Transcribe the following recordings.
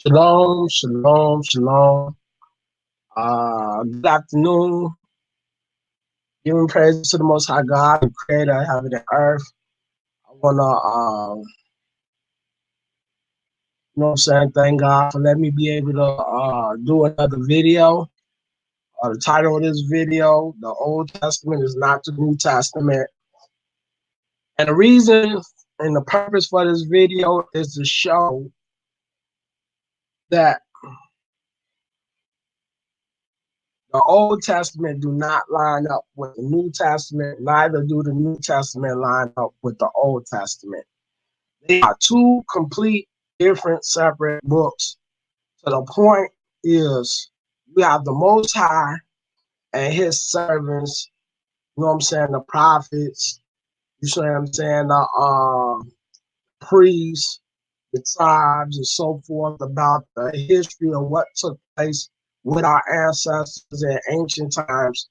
Shalom, shalom, shalom. Good afternoon. Giving praise to the Most High God, the Creator of heaven and earth. I wanna, thank God for letting me be able to do another video. The title of this video: The Old Testament is not the New Testament. And the reason and the purpose for this video is to show that the Old Testament do not line up with the New Testament, neither do the New Testament line up with the Old Testament. They are two complete different separate books. So the point is you have the Most High and his servants, the prophets, the priests, the tribes, and so forth about the history of what took place with our ancestors in ancient times,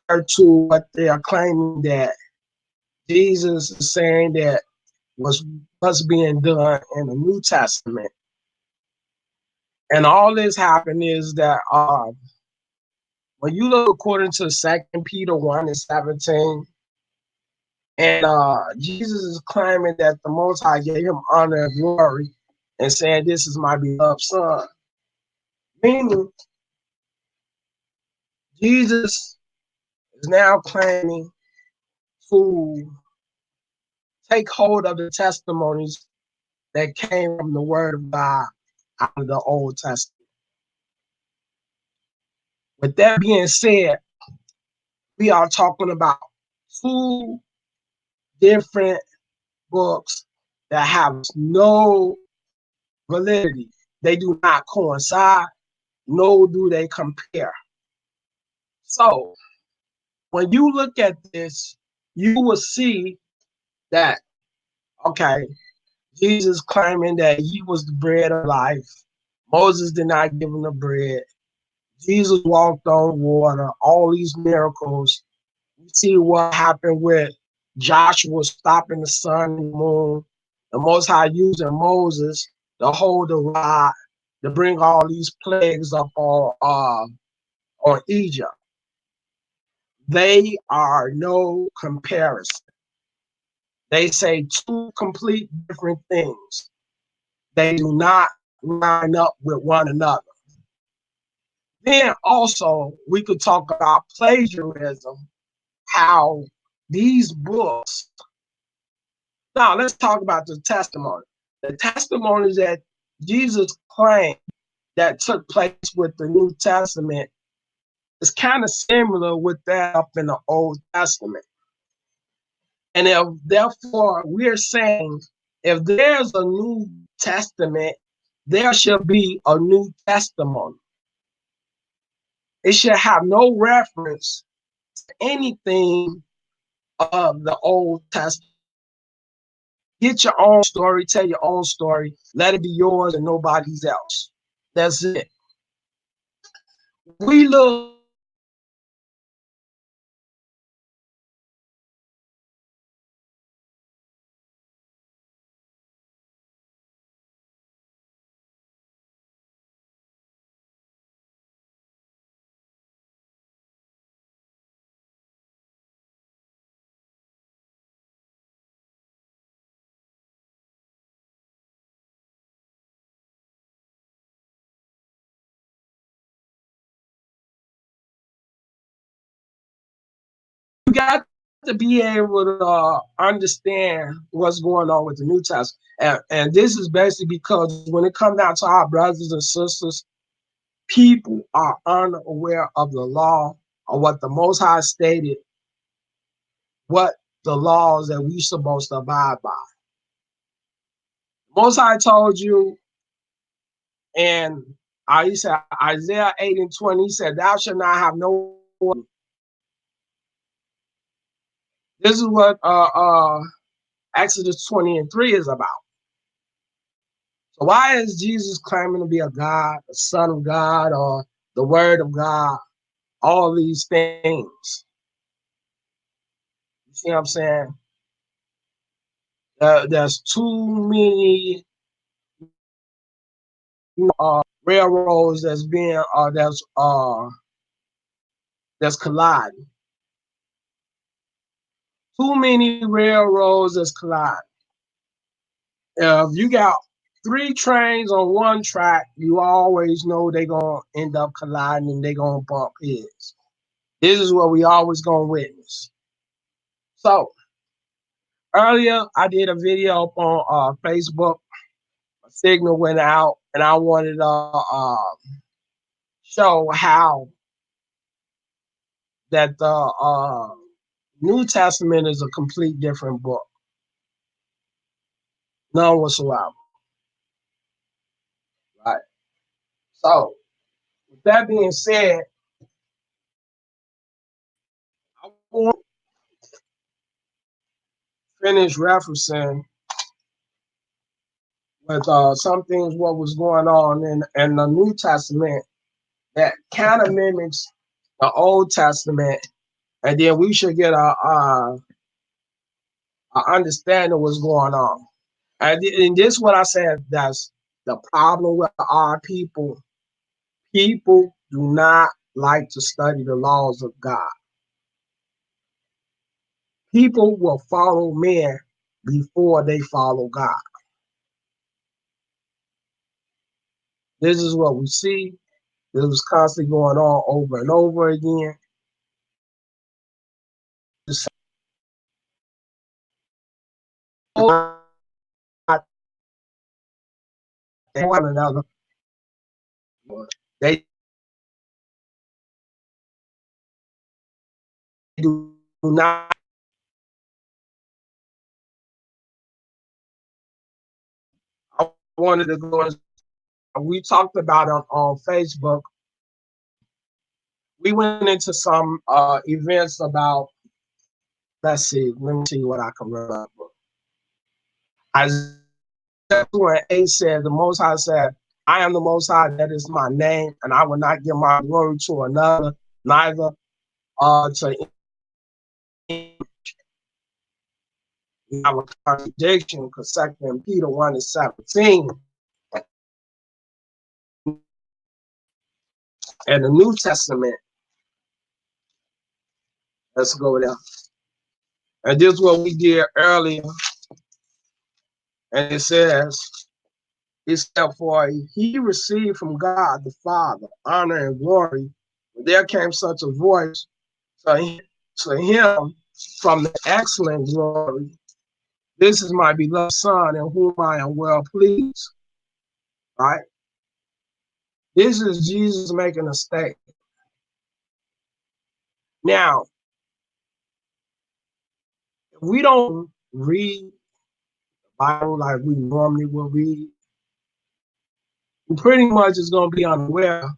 compared to what they are claiming that Jesus is saying that was what's being done in the New Testament. And all this happened is that when you look according to 2 Peter 1:17, and Jesus is claiming that the Most High gave him honor and glory and saying, "This is my beloved son." Meaning, Jesus is now claiming to take hold of the testimonies that came from the Word of God out of the Old Testament. With that being said, we are talking about two different books that have no validity. They do not coincide, nor do they compare. So when you look at this, you will see that, okay, Jesus claiming that he was the bread of life. Moses did not give him the bread. Jesus walked on water, all these miracles. You see what happened with Joshua stopping the sun and the moon, the Most High using Moses to hold the rod to bring all these plagues up on Egypt. They are no comparison. They say two complete different things. They do not line up with one another. Then also, we could talk about plagiarism, how these books. Now, let's talk about the testimony. The testimonies that Jesus claimed that took place with the New Testament is kind of similar with that up in the Old Testament. And therefore, we're saying if there's a New Testament, there should be a new testimony. It should have no reference to anything of the Old Testament. Get your own story, tell your own story, let it be yours and nobody's else. That's it. We look you got to be able to understand what's going on with the New Testament. And this is basically because when it comes down to our brothers and sisters, people are unaware of the law or what the Most High stated, what the laws that we supposed to abide by. Most High told you, and he said, Isaiah 8:20, he said, "Thou shalt not have no." This is what Exodus 20:3 is about. So why is Jesus claiming to be a God, a son of God, or the word of God? All these things. You see what I'm saying? There's too many railroads that's colliding. Too many railroads that's colliding. If you got 3 trains on one track, you always know they're gonna end up colliding and they're gonna bump heads. This is what we always gonna witness. So earlier I did a video up on Facebook. My signal went out and I wanted to show how that the New Testament is a complete different book. None whatsoever. Right. So with that being said, I want to finish referencing with some things what was going on in the New Testament that kind of mimics the Old Testament, and then we should get a understanding of what's going on. And this is what I said, that's the problem with our people. People do not like to study the laws of God. People will follow men before they follow God. This is what we see. This was constantly going on over and over again. One another. They do not. I wanted to go. We talked about it on Facebook. We went into some events about. Let's see. Let me see what I can remember. Isaiah 2:8 said, "The Most High said, I am the Most High. That is my name, and I will not give my glory to another, neither to have a contradiction, because 2 Peter 1:17. And the New Testament, let's go there. And this is what we did earlier. And it said, for he received from God the Father honor and glory. There came such a voice to him from the excellent glory. This is my beloved Son, in whom I am well pleased. Right? This is Jesus making a statement. Now, if we don't read the Bible like we normally will read, we pretty much is going to be unaware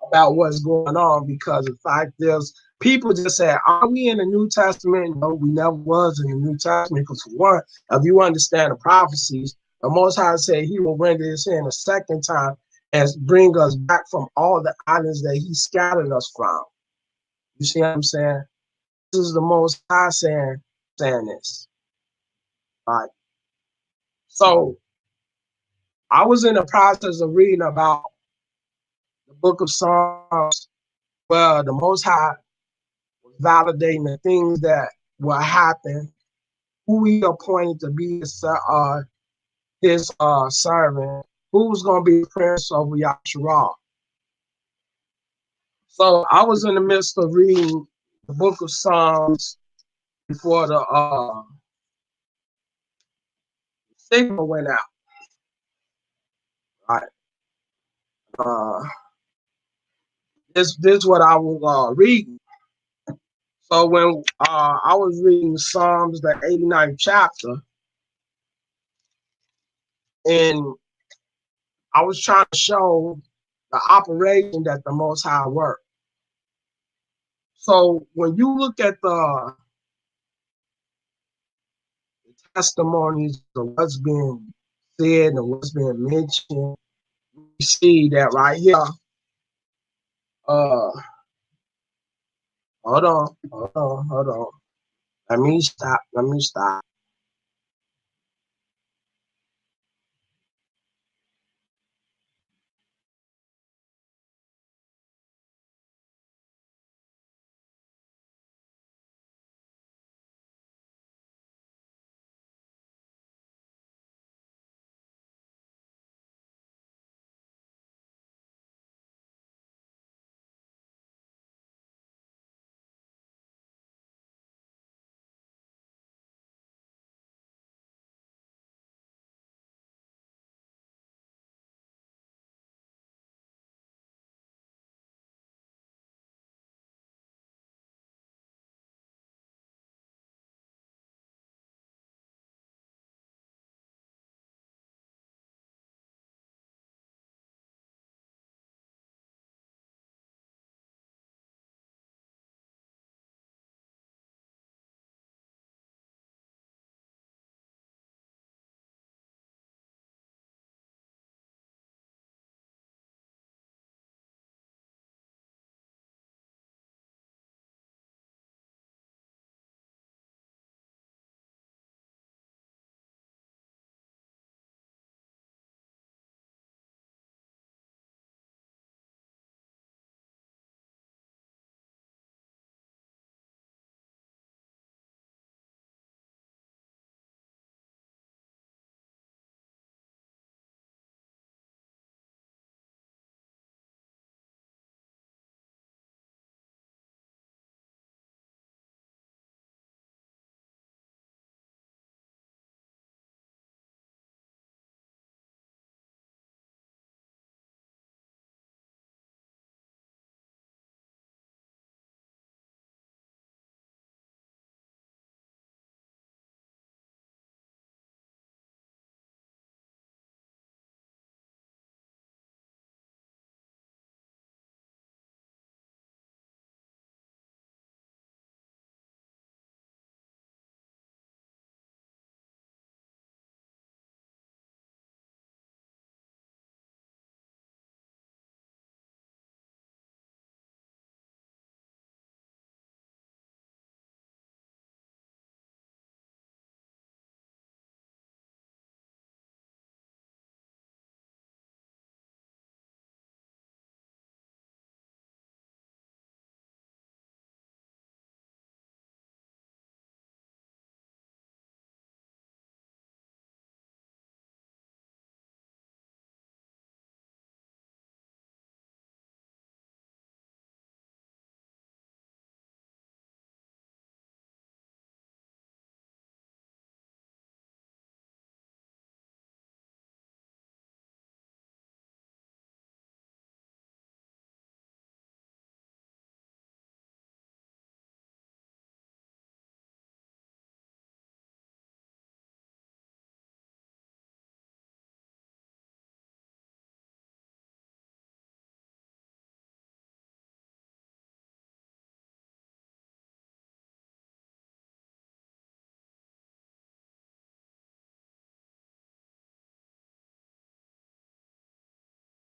about what's going on, because the fact is, people just say, are we in the New Testament? No, we never was in the New Testament, because for one, if you understand the prophecies, the Most High said he will render his hand a second time and bring us back from all the islands that he scattered us from. You see what I'm saying? This is the Most High saying this. All right. So I was in the process of reading about the book of Psalms, where the Most High was validating the things that will happen, who he appointed to be his servant, who was going to be prince over Yasharal. So I was in the midst of reading the book of Psalms before the signal went out. Right. This is what I was reading. So when I was reading Psalms, the 89th chapter, and I was trying to show the operation that the Most High worked. So when you look at the testimonies of what's being said and what's being mentioned, you see that right here. Hold on. Let me stop.